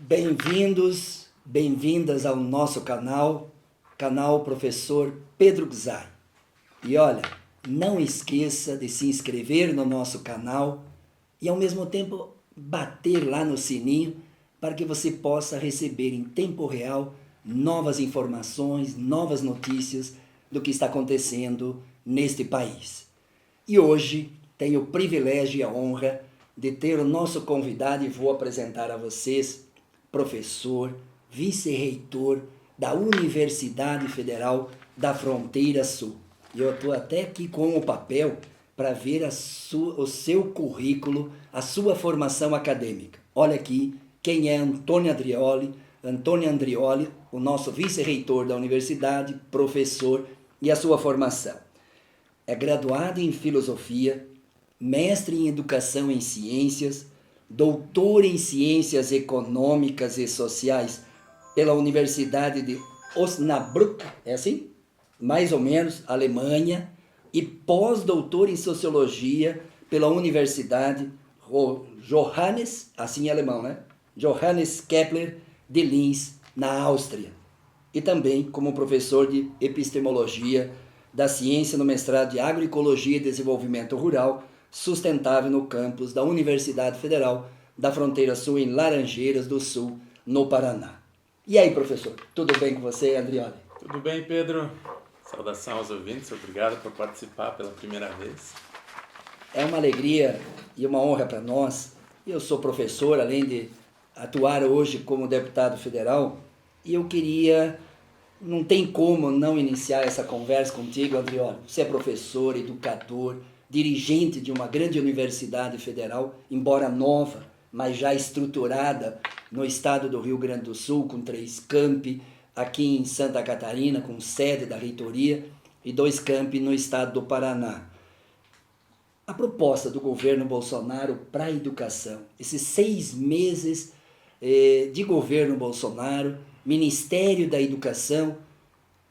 Bem-vindos, bem-vindas ao nosso canal Professor Pedro Gzai. E olha, não esqueça de se inscrever no nosso canal e ao mesmo tempo bater lá no sininho para que você possa receber em tempo real novas informações, novas notícias do que está acontecendo neste país. E hoje tenho o privilégio e a honra de ter o nosso convidado e vou apresentar a vocês professor, vice-reitor da Universidade Federal da Fronteira Sul. E eu estou até aqui com o papel para ver o seu currículo, a sua formação acadêmica. Olha aqui quem é Antônio Andrioli. Antônio Andrioli, o nosso vice-reitor da universidade, professor e a sua formação. É graduado em filosofia, mestre em educação em ciências, doutor em ciências econômicas e sociais pela Universidade de Osnabrück, é assim? Mais ou menos, Alemanha, e pós-doutor em sociologia pela Universidade Johannes, assim em alemão, né? Johannes Kepler de Linz, na Áustria. E também como professor de epistemologia da ciência no mestrado de agroecologia e desenvolvimento rural sustentável no campus da Universidade Federal da Fronteira Sul, em Laranjeiras do Sul, no Paraná. E aí, professor, tudo bem com você, Andrioli? Tudo bem, Pedro? Saudação aos ouvintes, obrigado por participar pela primeira vez. É uma alegria e uma honra para nós. Eu sou professor, além de atuar hoje como deputado federal, e eu queria, não tem como não iniciar essa conversa contigo, Andrioli. Você é professor, educador, dirigente de uma grande universidade federal, embora nova, mas já estruturada no estado do Rio Grande do Sul, com 3 campi, aqui em Santa Catarina, com sede da reitoria, e 2 campi no estado do Paraná. A proposta do governo Bolsonaro para a educação, esses 6 meses de governo Bolsonaro, Ministério da Educação,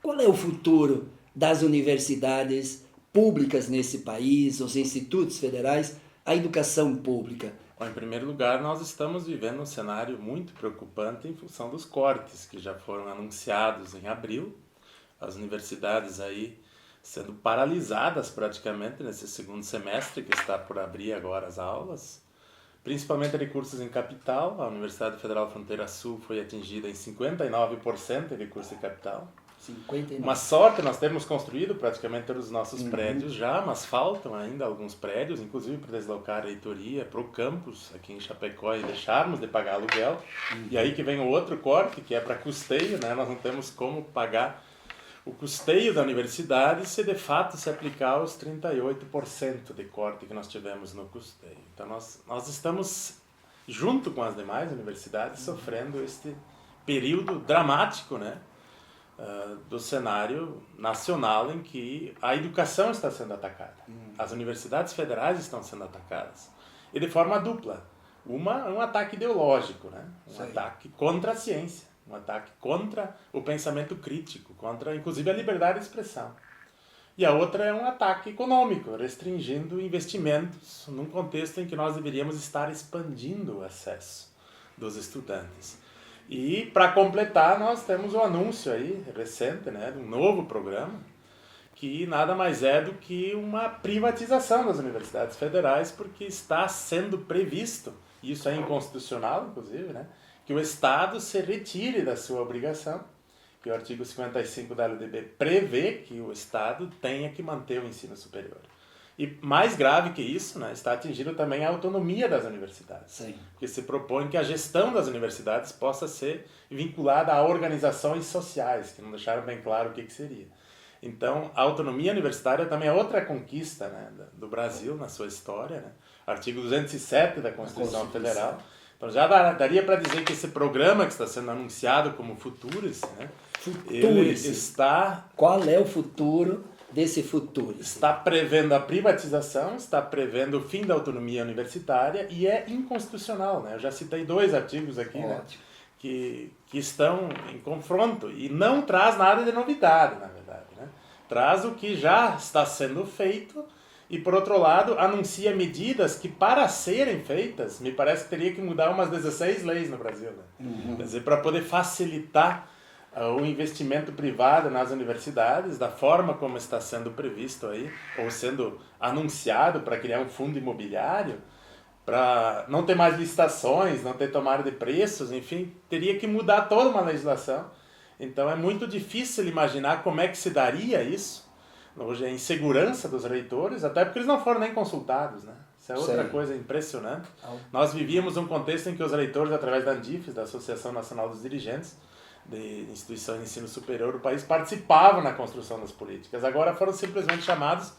qual é o futuro das universidades públicas nesse país, os institutos federais, a educação pública? Bom, em primeiro lugar, nós estamos vivendo um cenário muito preocupante em função dos cortes que já foram anunciados em abril. As universidades aí sendo paralisadas praticamente nesse segundo semestre que está por abrir agora as aulas. Principalmente recursos em capital, a Universidade Federal Fronteira Sul foi atingida em 59% de recurso em capital. 59. Uma sorte, nós temos construído praticamente todos os nossos prédios já, mas faltam ainda alguns prédios, inclusive para deslocar a reitoria para o campus aqui em Chapecó e deixarmos de pagar aluguel. E aí que vem o outro corte, que é para custeio, né? Nós não temos como pagar o custeio da universidade se de fato se aplicar os 38% de corte que nós tivemos no custeio. Então nós estamos, junto com as demais universidades, sofrendo este período dramático, né? Do cenário nacional em que a educação está sendo atacada. As universidades federais estão sendo atacadas. E de forma dupla. Um ataque ideológico, né? Ataque contra a ciência, um ataque contra o pensamento crítico, contra inclusive a liberdade de expressão. E a outra é um ataque econômico, restringindo investimentos num contexto em que nós deveríamos estar expandindo o acesso dos estudantes. E, para completar, nós temos o anúncio aí, recente, né, de um novo programa, que nada mais é do que uma privatização das universidades federais, porque está sendo previsto, e isso é inconstitucional, inclusive, né, que o Estado se retire da sua obrigação, que o artigo 55 da LDB prevê que o Estado tenha que manter o ensino superior. E mais grave que isso, né, está atingindo também a autonomia das universidades. Sim. Porque se propõe que a gestão das universidades possa ser vinculada a organizações sociais, que não deixaram bem claro o que seria. Então, a autonomia universitária também é outra conquista, né, do Brasil na sua história. Né? Artigo 207 da Constituição Federal. Então, já daria para dizer que esse programa que está sendo anunciado como Futurice, né, ele está... Qual é o futuro desse futuro? Está prevendo a privatização, está prevendo o fim da autonomia universitária e é inconstitucional, né? Eu já citei 2 artigos aqui, né, que estão em confronto e não traz nada de novidade, na verdade, né? Traz o que já está sendo feito e, por outro lado, anuncia medidas que, para serem feitas, me parece que teria que mudar umas 16 leis no Brasil. Né? Quer dizer, para poder facilitar o investimento privado nas universidades, da forma como está sendo previsto aí, ou sendo anunciado para criar um fundo imobiliário, para não ter mais licitações, não ter tomada de preços, enfim, teria que mudar toda uma legislação. Então é muito difícil imaginar como é que se daria isso. Hoje é a insegurança dos reitores, até porque eles não foram nem consultados, né? Isso é outra coisa impressionante. Nós vivíamos um contexto em que os reitores, através da ANDIFES, da Associação Nacional dos Dirigentes de Instituições de Ensino Superior do país, participavam na construção das políticas. Agora foram simplesmente chamados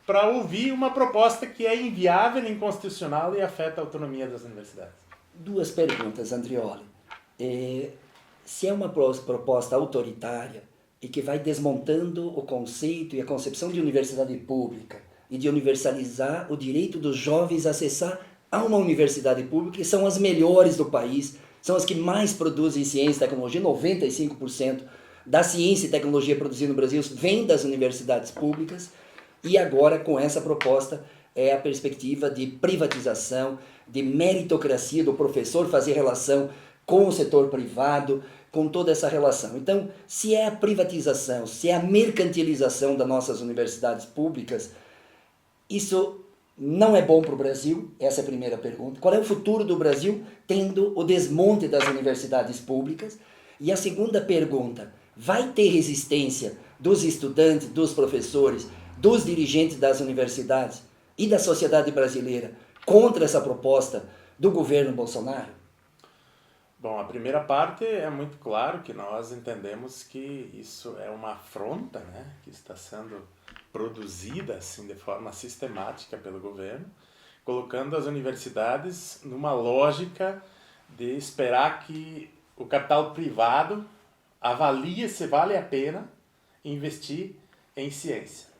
para ouvir uma proposta que é inviável, inconstitucional e afeta a autonomia das universidades. Duas perguntas, Andrioli. Se é uma proposta autoritária e que vai desmontando o conceito e a concepção de universidade pública e de universalizar o direito dos jovens a acessar a uma universidade pública, que são as melhores do país, são as que mais produzem ciência e tecnologia, 95% da ciência e tecnologia produzida no Brasil vem das universidades públicas. E agora, com essa proposta, é a perspectiva de privatização, de meritocracia do professor fazer relação com o setor privado, com toda essa relação. Então, se é a privatização, se é a mercantilização das nossas universidades públicas, isso não é bom para o Brasil? Essa é a primeira pergunta. Qual é o futuro do Brasil tendo o desmonte das universidades públicas? E a segunda pergunta, vai ter resistência dos estudantes, dos professores, dos dirigentes das universidades e da sociedade brasileira contra essa proposta do governo Bolsonaro? Bom, a primeira parte é muito claro que nós entendemos que isso é uma afronta, né, que está sendo produzida assim, de forma sistemática pelo governo, colocando as universidades numa lógica de esperar que o capital privado avalie se vale a pena investir em ciência.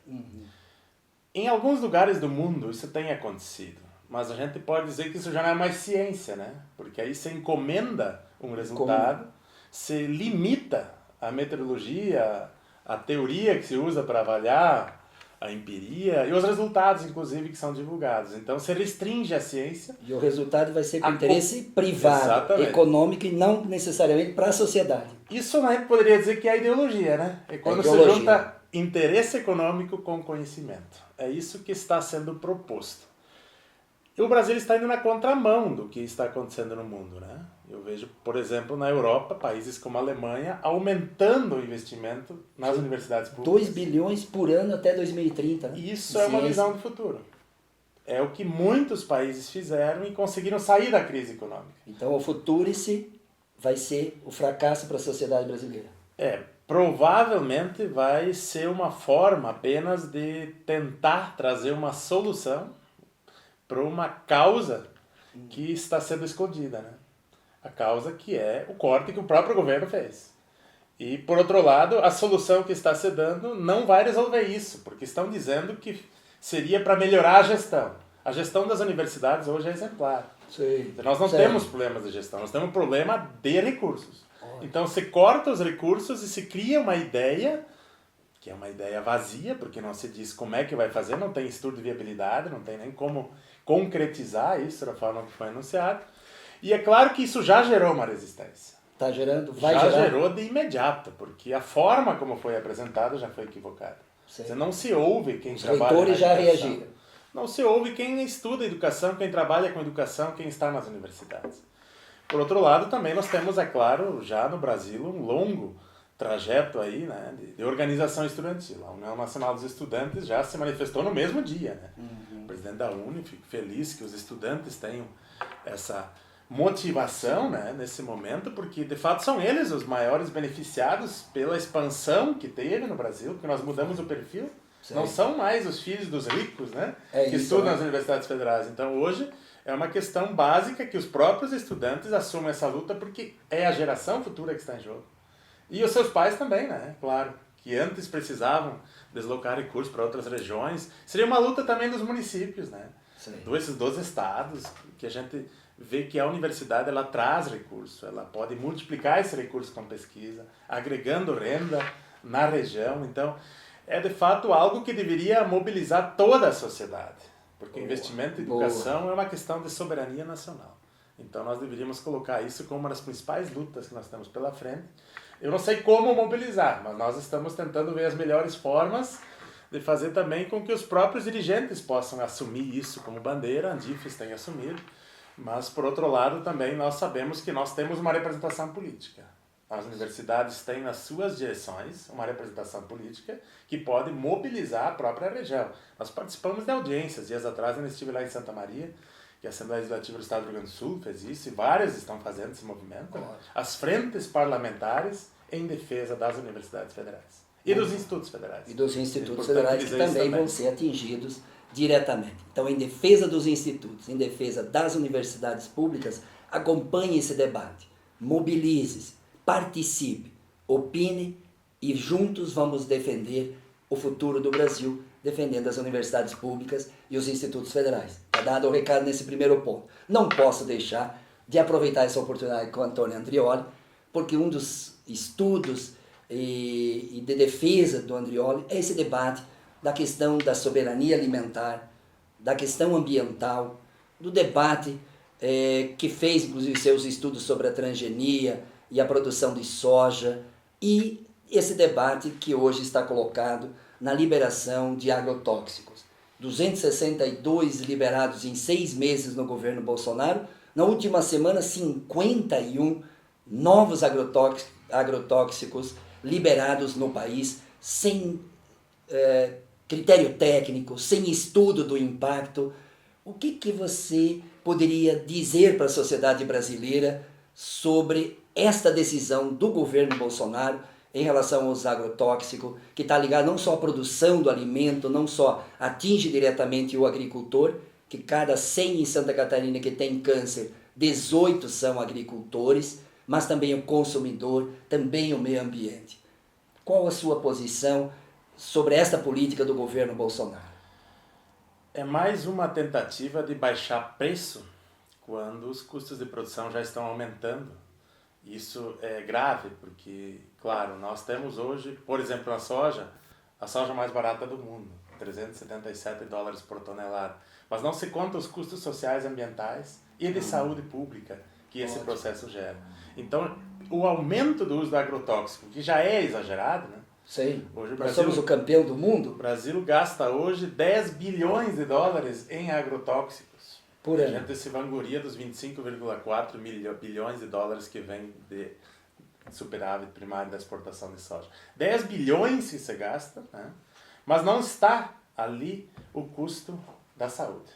Em alguns lugares do mundo isso tem acontecido, mas a gente pode dizer que isso já não é mais ciência, né? Porque aí você encomenda um resultado, se limita a metodologia, a teoria que se usa para avaliar a empiria e os resultados, inclusive, que são divulgados. Então, você restringe a ciência. E o resultado vai ser com interesse privado, Exatamente, econômico, e não necessariamente para a sociedade. Isso a gente poderia dizer que é a ideologia, né? É quando você junta interesse econômico com conhecimento. É isso que está sendo proposto. E o Brasil está indo na contramão do que está acontecendo no mundo, né? Eu vejo, por exemplo, na Europa, países como a Alemanha aumentando o investimento nas universidades públicas. 2 bilhões por ano até 2030. Né? Isso é uma visão do futuro. É o que muitos países fizeram e conseguiram sair da crise econômica. Então o Futurice vai ser o fracasso para a sociedade brasileira. Provavelmente vai ser uma forma apenas de tentar trazer uma solução para uma causa que está sendo escondida, né? A causa que é o corte que o próprio governo fez. E, por outro lado, a solução que está se dando não vai resolver isso, porque estão dizendo que seria para melhorar a gestão. A gestão das universidades hoje é exemplar. Sim. Nós não temos problemas de gestão, nós temos um problema de recursos. Então, se corta os recursos e se cria uma ideia, que é uma ideia vazia, porque não se diz como é que vai fazer, não tem estudo de viabilidade, não tem nem como concretizar isso da forma que foi anunciado. E é claro que isso já gerou uma resistência. Está gerando, vai já gerar. Gerou de imediato, porque a forma como foi apresentada já foi equivocada. Você não se ouve quem trabalha na educação. Os reitores já reagiram. Não se ouve quem estuda educação, quem trabalha com educação, quem está nas universidades. Por outro lado, também nós temos, é claro, já no Brasil, um longo trajeto aí, né, de organização estudantil. A União Nacional dos Estudantes já se manifestou no mesmo dia. Né? O presidente da UNE, fico feliz que os estudantes tenham essa motivação, né, nesse momento, porque de fato são eles os maiores beneficiados pela expansão que teve no Brasil, porque nós mudamos o perfil. Sim. Não são mais os filhos dos ricos, né, que estudam nas universidades federais. Então hoje é uma questão básica que os próprios estudantes assumem essa luta, porque é a geração futura que está em jogo. E os seus pais também, né, claro, que antes precisavam deslocar recursos para outras regiões. Seria uma luta também dos municípios, né, dos estados, que a gente vê que a universidade ela traz recursos, ela pode multiplicar esse recurso com pesquisa, agregando renda na região. Então, é de fato algo que deveria mobilizar toda a sociedade, porque investimento em educação é uma questão de soberania nacional. Então nós deveríamos colocar isso como uma das principais lutas que nós temos pela frente. Eu não sei como mobilizar, mas nós estamos tentando ver as melhores formas de fazer também com que os próprios dirigentes possam assumir isso como bandeira. A Andifes tem assumido, mas por outro lado também nós sabemos que nós temos uma representação política. As universidades têm nas suas direções uma representação política que pode mobilizar a própria região. Nós participamos de audiências. Dias atrás eu estive lá em Santa Maria, que a Assembleia Legislativa do Estado do Rio Grande do Sul fez isso, e várias estão fazendo esse movimento. As frentes parlamentares em defesa das universidades federais. E dos institutos federais. E dos institutos federais que também vão ser atingidos diretamente. Então, em defesa dos institutos, em defesa das universidades públicas, acompanhe esse debate, mobilize-se, participe, opine e juntos vamos defender o futuro do Brasil, defendendo as universidades públicas e os institutos federais. Está dado o recado nesse primeiro ponto. Não posso deixar de aproveitar essa oportunidade com o Antônio Andrioli, porque um dos estudos e de defesa do Andrioli é esse debate da questão da soberania alimentar, da questão ambiental, do debate que fez inclusive seus estudos sobre a transgenia e a produção de soja, e esse debate que hoje está colocado na liberação de agrotóxicos. 262 liberados em 6 meses no governo Bolsonaro. Na última semana, 51 novos agrotóxicos liberados no país, sem critério técnico, sem estudo do impacto. O que você poderia dizer para a sociedade brasileira sobre esta decisão do governo Bolsonaro em relação aos agrotóxicos, que está ligado não só à produção do alimento, não só atinge diretamente o agricultor, que cada 100 em Santa Catarina que tem câncer, 18 são agricultores, mas também o consumidor, também o meio ambiente. Qual a sua posição sobre esta política do governo Bolsonaro? É mais uma tentativa de baixar preço quando os custos de produção já estão aumentando. Isso é grave porque, claro, nós temos hoje, por exemplo, a soja mais barata do mundo, $377 por tonelada. Mas não se conta os custos sociais, ambientais e de saúde pública que esse processo gera. Então, o aumento do uso do agrotóxico, que já é exagerado, né? Sei. Hoje o Nós somos o campeão do mundo. O Brasil gasta hoje $10 bilhões em agrotóxicos. Por A ano. gente se vangoria dos 25,4 bilhões de dólares que vem de superávit primário da exportação de soja. 10 bilhões que se gasta, né? Mas não está ali o custo da saúde.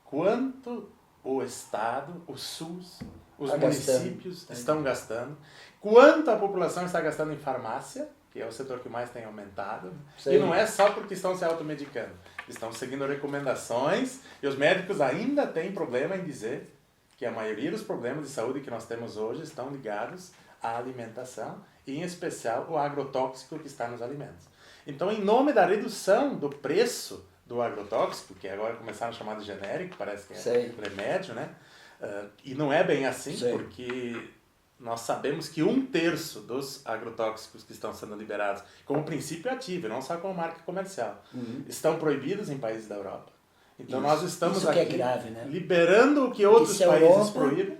Quanto o Estado, o SUS, os municípios estão gastando, quanto a população está gastando em farmácia, que é o setor que mais tem aumentado, e não é só porque estão se automedicando, estão seguindo recomendações, e os médicos ainda têm problema em dizer que a maioria dos problemas de saúde que nós temos hoje estão ligados à alimentação, e em especial o agrotóxico que está nos alimentos. Então, em nome da redução do preço do agrotóxico, que agora começaram a chamar de genérico, parece que é remédio, né? E não é bem assim, porque nós sabemos que 1/3 dos agrotóxicos que estão sendo liberados como princípio ativo, não só como marca comercial, estão proibidos em países da Europa. Então nós estamos aqui grave, né? liberando o que outros países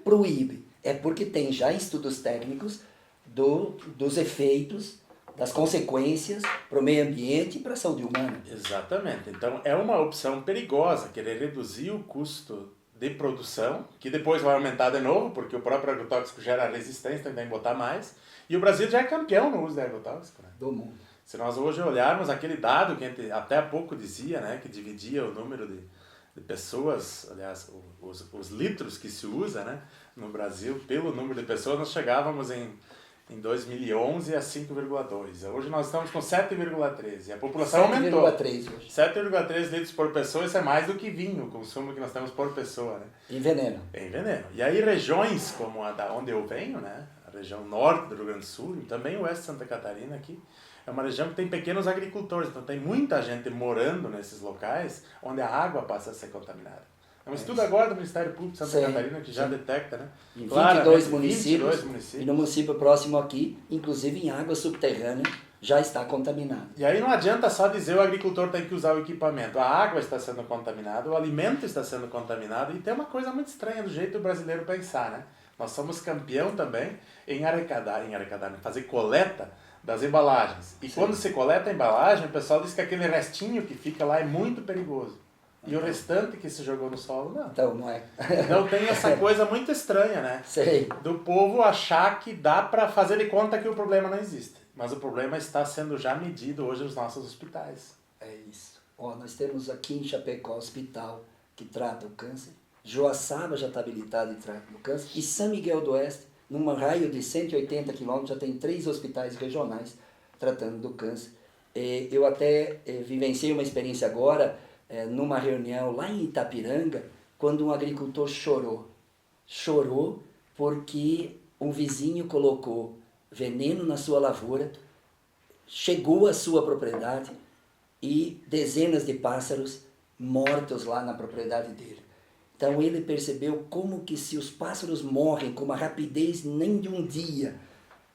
proíbem. É porque tem já estudos técnicos dos efeitos, das consequências para o meio ambiente e para a saúde humana. Exatamente. Então é uma opção perigosa querer reduzir o custo de produção, que depois vai aumentar de novo, porque o próprio agrotóxico gera resistência, tem que botar mais. E o Brasil já é campeão no uso de agrotóxico, né? Do mundo. Se nós hoje olharmos aquele dado que a gente até há pouco dizia, né, que dividia o número de pessoas, aliás, os litros que se usa, né, no Brasil, pelo número de pessoas, nós chegávamos em 2011 a 5,2. Hoje nós estamos com 7,3. E a população aumentou. 7,3 litros por pessoa, isso é mais do que vinho, o consumo que nós temos por pessoa, né? Em veneno. Em veneno. E aí regiões como a da onde eu venho, né, a região norte do Rio Grande do Sul, e também o oeste de Santa Catarina aqui, é uma região que tem pequenos agricultores, então tem muita gente morando nesses locais onde a água passa a ser contaminada. É um estudo agora do Ministério Público de Santa Catarina que já detecta, né? Em 22 municípios, e no município próximo aqui, inclusive em água subterrânea, já está contaminado. E aí não adianta só dizer o agricultor tem que usar o equipamento. A água está sendo contaminada, o alimento está sendo contaminado, e tem uma coisa muito estranha do jeito do brasileiro pensar, né? Nós somos campeão também em arrecadar, fazer coleta das embalagens. E quando se coleta a embalagem, o pessoal diz que aquele restinho que fica lá é muito perigoso. E o restante que se jogou no solo, não. Então, não é. Então tem essa coisa muito estranha, né? Sei. Do povo achar que dá para fazer de conta que o problema não existe. Mas o problema está sendo já medido hoje nos nossos hospitais. É isso. Ó, nós temos aqui em Chapecó hospital que trata o câncer. Joaçaba já está habilitado em tratar o câncer. E São Miguel do Oeste, num raio de 180 quilômetros, já tem 3 hospitais regionais tratando do câncer. Eu até vivenciei uma experiência agora, numa reunião lá em Itapiranga, quando um agricultor chorou. Chorou porque um vizinho colocou veneno na sua lavoura, chegou à sua propriedade e dezenas de pássaros mortos lá na propriedade dele. Então ele percebeu como que se os pássaros morrem com uma rapidez nem de um dia,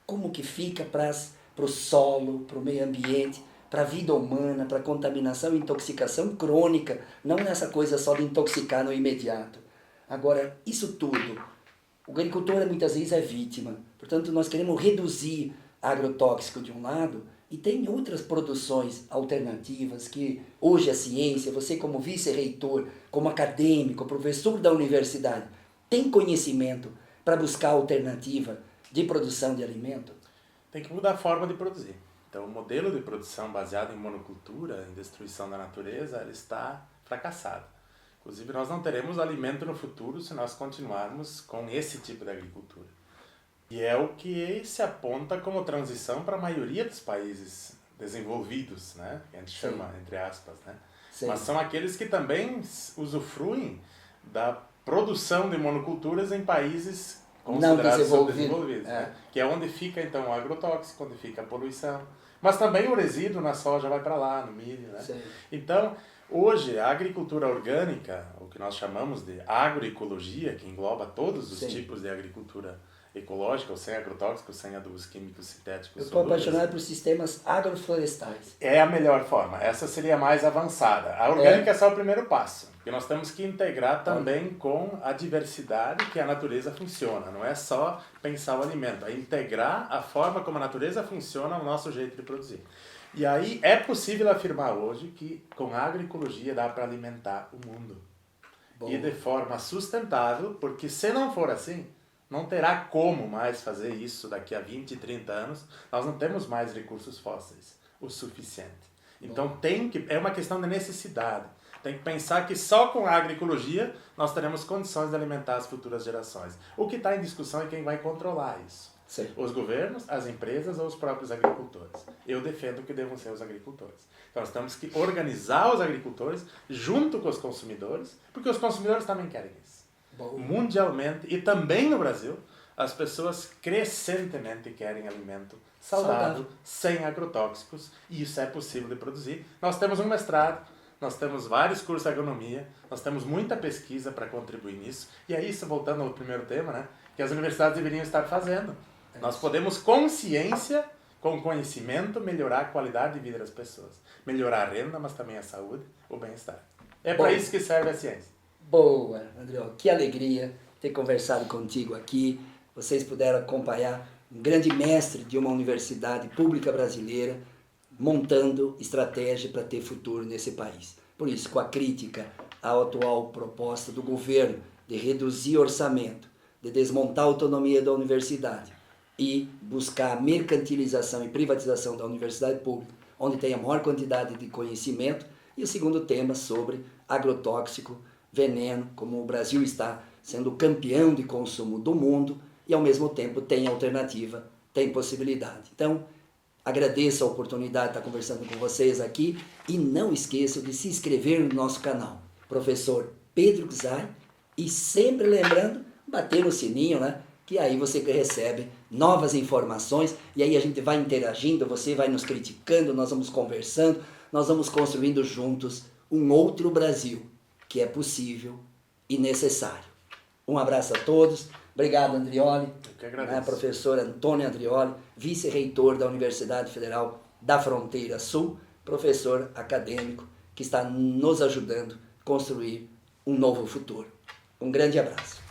como que fica para o solo, para o meio ambiente, para a vida humana, para a contaminação e intoxicação crônica, não nessa coisa só de intoxicar no imediato. Agora, isso tudo, o agricultor muitas vezes é vítima, portanto nós queremos reduzir agrotóxico de um lado, e tem outras produções alternativas que hoje a ciência, você como vice-reitor, como acadêmico, professor da universidade, tem conhecimento para buscar alternativa de produção de alimento? Tem que mudar a forma de produzir. Então o modelo de produção baseado em monocultura, em destruição da natureza, ele está fracassado. Inclusive nós não teremos alimento no futuro se nós continuarmos com esse tipo de agricultura. E é o que se aponta como transição para a maioria dos países desenvolvidos, né? Que a gente chama, entre aspas, né? Mas são aqueles que também usufruem da produção de monoculturas em países considerados subdesenvolvidos, né? Que é onde fica então o agrotóxico, onde fica a poluição. Mas também o resíduo na soja vai para lá, no milho, né? Então, hoje a agricultura orgânica, o que nós chamamos de agroecologia, que engloba todos os tipos de agricultura ecológica, ou sem agrotóxicos, sem adubos químicos sintéticos. Eu estou apaixonado por sistemas agroflorestais. É a melhor forma, essa seria a mais avançada. A orgânica é só o primeiro passo, porque nós temos que integrar também com a diversidade que a natureza funciona. Não é só pensar o alimento, é integrar a forma como a natureza funciona ao nosso jeito de produzir. E aí é possível afirmar hoje que com a agroecologia dá para alimentar o mundo. E de forma sustentável, porque se não for assim, não terá como mais fazer isso daqui a 20, 30 anos. Nós não temos mais recursos fósseis o suficiente. Então é uma questão de necessidade. Tem que pensar que só com a agroecologia nós teremos condições de alimentar as futuras gerações. O que está em discussão é quem vai controlar isso. Os governos, as empresas ou os próprios agricultores. Eu defendo que devam ser os agricultores. Então nós temos que organizar os agricultores junto com os consumidores, porque os consumidores também querem isso. Mundialmente e também no Brasil, as pessoas crescentemente querem alimento saudável, sem agrotóxicos, e isso é possível de produzir. Nós temos um mestrado, nós temos vários cursos de agronomia, nós temos muita pesquisa para contribuir nisso, e é isso, voltando ao primeiro tema, né, que as universidades deveriam estar fazendo. Nós podemos, com ciência, com conhecimento, melhorar a qualidade de vida das pessoas. Melhorar a renda, mas também a saúde, o bem-estar. É para isso que serve a ciência. Boa, Andrioli, que alegria ter conversado contigo aqui. Vocês puderam acompanhar um grande mestre de uma universidade pública brasileira montando estratégia para ter futuro nesse país. Por isso, com a crítica à atual proposta do governo de reduzir orçamento, de desmontar a autonomia da universidade e buscar a mercantilização e privatização da universidade pública, onde tem a maior quantidade de conhecimento, e o segundo tema sobre agrotóxico, veneno, como o Brasil está sendo campeão de consumo do mundo e ao mesmo tempo tem alternativa, tem possibilidade. Então, agradeço a oportunidade de estar conversando com vocês aqui e não esqueçam de se inscrever no nosso canal, Professor Pedro Gzai, e sempre lembrando, bater no sininho, né? Que aí você recebe novas informações e aí a gente vai interagindo, você vai nos criticando, nós vamos conversando, nós vamos construindo juntos um outro Brasil, que é possível e necessário. Um abraço a todos. Obrigado, Andrioli. Eu que agradeço. Professor Antônio Andrioli, vice-reitor da Universidade Federal da fronteira sul, professor acadêmico que está nos ajudando a construir um novo futuro. Um grande abraço.